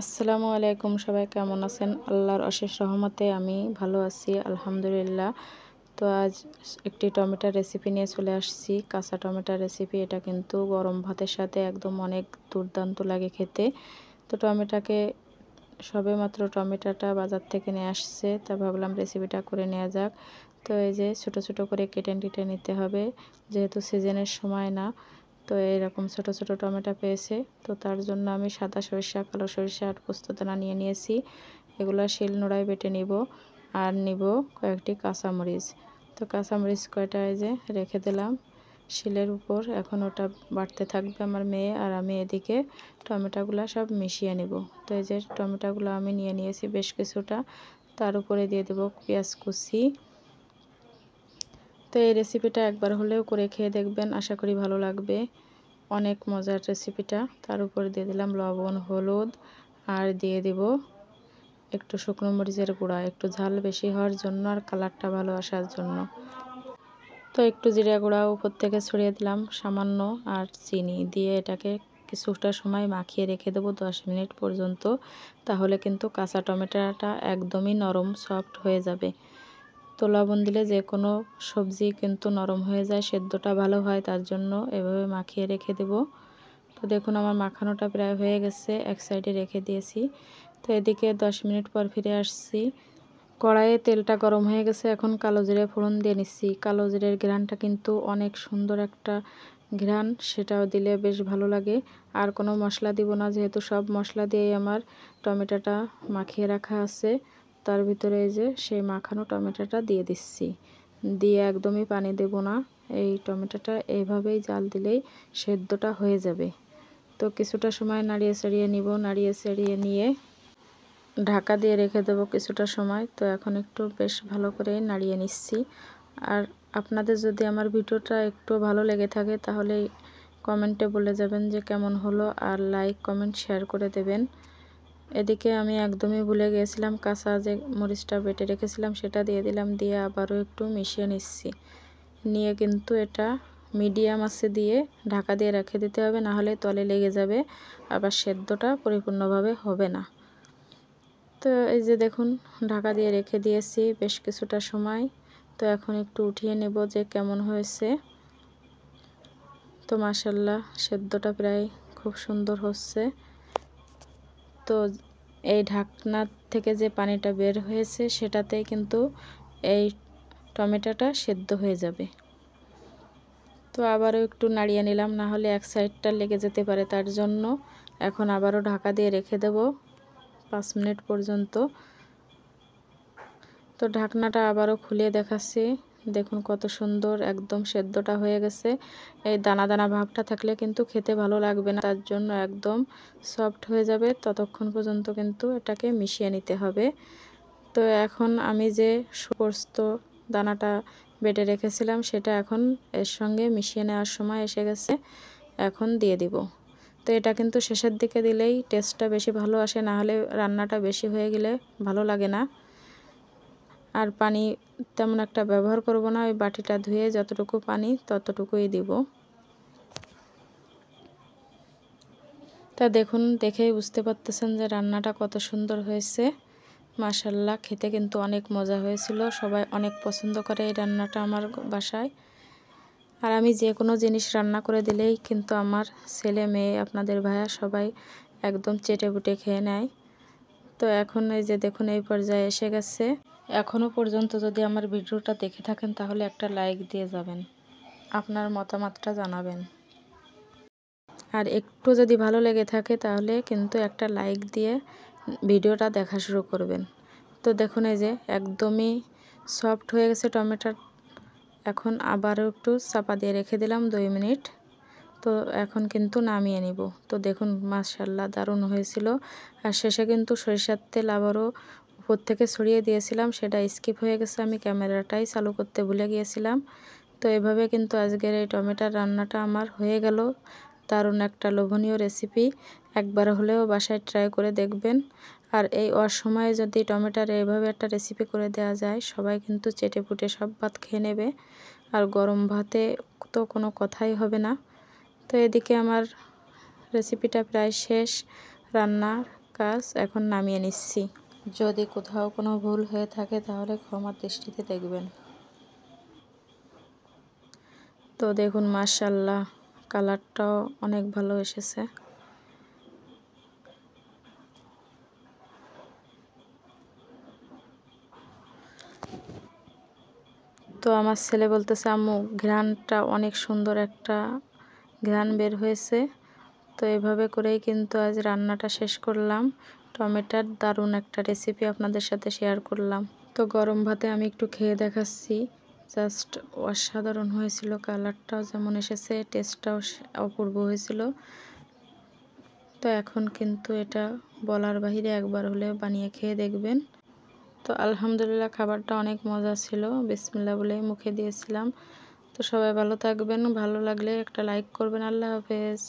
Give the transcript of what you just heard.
আসসালামু আলাইকুম, সবাই কেমন আছেন? আল্লাহর অশেষ রহমতে আমি ভালো আছি আলহামদুলিল্লাহ। তো আজ একটি টমেটোর রেসিপি নিয়ে চলে আসছি, কাঁচা টমেটোর রেসিপি। এটা কিন্তু গরম ভাতের সাথে একদম অনেক দুর্দান্ত লাগে খেতে। তো সবেমাত্র টমেটোটা বাজার থেকে নিয়ে আসছে, তা ভাবলাম রেসিপিটা করে নেওয়া যাক। তো এই যে ছোট ছোট করে কেটে নিতে হবে, যেহেতু সিজনের সময় না। তো এরকম ছোট ছোট টমেটো পেয়েছে, তো তার জন্য আমি সাদা সরিষা, কালো সরিষা আর পোস্তদানা নিয়ে নিয়েছি। এগুলো শিলনোড়ায় বেটে নিব। আর নিব কয়েকটি কাঁচামরিচ। তো কাঁচামরিচ কয়টা এই যে রেখে দিলাম শিলের উপর। এখন ওটা বাটতে থাকবে আমার মেয়ে, আর আমি এদিকে টমেটোগুলো সব মিশিয়ে নিব। তো এই যে টমেটোগুলো আমি নিয়ে নিয়েছি বেশ কিছুটা। তার উপরে দিয়ে দেব পেঁয়াজ কুচি। তো এই রেসিপিটা একবার হলেও করে খেয়ে দেখবেন, আশা করি ভালো লাগবে। অনেক মজার রেসিপিটা। তার উপরে দিয়ে দিলাম লবণ, হলুদ, আর দিয়ে দিব একটু শুকনো মরিচের গুঁড়া, একটু ঝাল বেশি হওয়ার জন্য আর কালারটা ভালো আসার জন্য। তো একটু জিরা গুঁড়া উপর থেকে ছড়িয়ে দিলাম সামান্য, আর চিনি দিয়ে এটাকে কিছুটা সময় মাখিয়ে রেখে দেবো 10 মিনিট পর্যন্ত। তাহলে কিন্তু কাঁচা টমেটোটা একদমই নরম সফট হয়ে যাবে। তো লবণ দিলে যে কোনো সবজি কিন্তু নরম হয়ে যায়, সেদ্ধটা ভালো হয়, তার জন্য এভাবে মাখিয়ে রেখে দেব। তো দেখুন আমার মাখানোটা প্রায় হয়ে গেছে, এক সাইডে রেখে দিয়েছি। তো এদিকে 10 মিনিট পর ফিরে আসছি। কড়াইয়ে তেলটা গরম হয়ে গেছে, এখন কালো জিরে ফোড়ন দিয়ে নিচ্ছি। কালো জিরের ঘ্রাণটা কিন্তু অনেক সুন্দর একটা ঘ্রাণ, সেটাও দিলে বেশ ভালো লাগে। আর কোনো মশলা দিব না, যেহেতু সব মশলা দিয়েই আমার টমেটোটা মাখিয়ে রাখা আছে। তার ভিতরে এই যে সেই মাখানো টমেটোটা দিয়ে দিচ্ছি, দিয়ে একদমই পানি দেব না। এই টমেটোটা এইভাবেই জাল দিলেই সেদ্ধটা হয়ে যাবে। তো কিছুটা সময় নাড়িয়ে চাড়িয়ে নিব, নাড়িয়ে চাড়িয়ে নিয়ে ঢাকা দিয়ে রেখে দেবো কিছুটা সময়। তো এখন একটু বেশ ভালো করে নাড়িয়ে নিচ্ছি। আর আপনাদের যদি আমার ভিডিওটা একটু ভালো লেগে থাকে তাহলে কমেন্টে বলে যাবেন যে কেমন হলো, আর লাইক কমেন্ট শেয়ার করে দেবেন। এদিকে আমি একদমই ভুলে গিয়েছিলাম, কাঁচা যে মরিচটা বেটে রেখেছিলাম সেটা দিয়ে দিলাম, দিয়ে আবারও একটু মিশিয়ে নিচ্ছি। নিয়ে কিন্তু এটা মিডিয়াম আঁচে দিয়ে ঢাকা দিয়ে রেখে দিতে হবে, না হলে তলে লেগে যাবে, আবার সেদ্ধটা পরিপূর্ণভাবে হবে না। তো এই যে দেখুন ঢাকা দিয়ে রেখে দিয়েছি বেশ কিছুটা সময়। তো এখন একটু উঠিয়ে নেব যে কেমন হয়েছে। তো মাশাআল্লাহ সেদ্ধটা প্রায় খুব সুন্দর হচ্ছে। তো এই ঢাকনা থেকে যে পানিটা বের হয়েছে সেটাতেই কিন্তু এই টমেটোটা সেদ্ধ হয়ে যাবে। তো আবারও একটু নাড়িয়ে নিলাম, না হলে এক সাইডটা লেগে যেতে পারে, তার জন্য এখন আবারও ঢাকা দিয়ে রেখে দেব 5 মিনিট পর্যন্ত। তো ঢাকনাটা আবারও খুলে দেখাচ্ছি, দেখুন কত সুন্দর একদম সেদ্ধটা হয়ে গেছে। এই দানা দানা ভাবটা থাকলে কিন্তু খেতে ভালো লাগবে না, তার জন্য একদম সফট হয়ে যাবে, ততক্ষণ পর্যন্ত কিন্তু এটাকে মিশিয়ে নিতে হবে। তো এখন আমি যে পোস্ত দানাটা বেটে রেখেছিলাম সেটা এখন এর সঙ্গে মিশিয়ে নেওয়ার সময় এসে গেছে, এখন দিয়ে দিব। তো এটা কিন্তু শেষের দিকে দিলেই টেস্টটা বেশি ভালো আসে, না হলে রান্নাটা বেশি হয়ে গেলে ভালো লাগে না। আর পানি তেমন একটা ব্যবহার করব না, ওই বাটিটা ধুয়ে যতটুকু পানি ততটুকুই দিব। তা দেখুন, দেখেই বুঝতে পারতেছেন যে রান্নাটা কত সুন্দর হয়েছে। মাশাআল্লাহ খেতে কিন্তু অনেক মজা হয়েছিল, সবাই অনেক পছন্দ করে এই রান্নাটা আমার বাসায়। আর আমি যে কোনো জিনিস রান্না করে দিলেই কিন্তু আমার ছেলে মেয়ে, আপনাদের ভাইয়া সবাই একদম চেটেপুটে খেয়ে নেয়। তো এখন এই যে দেখুন এই পর্যায়ে এসে গেছে। এখনও পর্যন্ত যদি আমার ভিডিওটা দেখে থাকেন তাহলে একটা লাইক দিয়ে যাবেন, আপনার মতামতটা জানাবেন। আর একটু যদি ভালো লেগে থাকে তাহলে কিন্তু একটা লাইক দিয়ে ভিডিওটা দেখা শুরু করবেন। তো দেখুন এই যে একদমই সফট হয়ে গেছে টমেটো। এখন আবারও একটু চাপা দিয়ে রেখে দিলাম 2 মিনিট। তো এখন কিন্তু নামিয়ে নিব। তো দেখুন মাশাআল্লাহ দারুণ হয়েছিল। আর শেষে কিন্তু সরিষার তেল আবারও উপর থেকে ছড়িয়ে দিয়েছিলাম, সেটা স্কিপ হয়ে গেছে, আমি ক্যামেরাটাই চালু করতে ভুলে গিয়েছিলাম। তো এভাবে কিন্তু আজকের এই টমেটোর রান্নাটা আমার হয়ে গেল। দারুণ একটা লোভনীয় রেসিপি, একবার হলেও বাসায় ট্রাই করে দেখবেন। আর এই অসময়ে যদি টমেটোর এইভাবে একটা রেসিপি করে দেওয়া যায়, সবাই কিন্তু চেটেপুটে সব ভাত খেয়ে নেবে, আর গরম ভাতে তো কোনো কথাই হবে না। তো এদিকে আমার রেসিপিটা প্রায় শেষ, রান্নার কাজ, এখন নামিয়ে নিচ্ছি। যদি কোথাও কোনো ভুল হয়ে থাকে তাহলে ক্ষমার দৃষ্টিতে দেখবেন। তো দেখুন মাশাআল্লাহ কালারটাও অনেক ভালো এসেছে। তো আমার ছেলে বলতেছে আম্মু ঘ্রাণটা অনেক সুন্দর একটা ঘ্রাণ বের হয়েছে। তো এভাবে করেই কিন্তু আজ রান্নাটা শেষ করলাম। টমেটোর দারুণ একটা রেসিপি আপনাদের সাথে শেয়ার করলাম। তো গরম ভাতে আমি একটু খেয়ে দেখাচ্ছি, জাস্ট অসাধারণ হয়েছিল। কালারটাও যেমন এসেছে, টেস্টটাও অপূর্ব হয়েছিল। তো এখন কিন্তু এটা বলার বাহিরে, একবার হলে বানিয়ে খেয়ে দেখবেন। তো আলহামদুলিল্লাহ খাবারটা অনেক মজা ছিল, বিসমিল্লাহ বলে মুখে দিয়েছিলাম। তো সবাই ভালো থাকবেন, ভালো লাগলে একটা লাইক করবেন। আল্লাহ হাফেজ।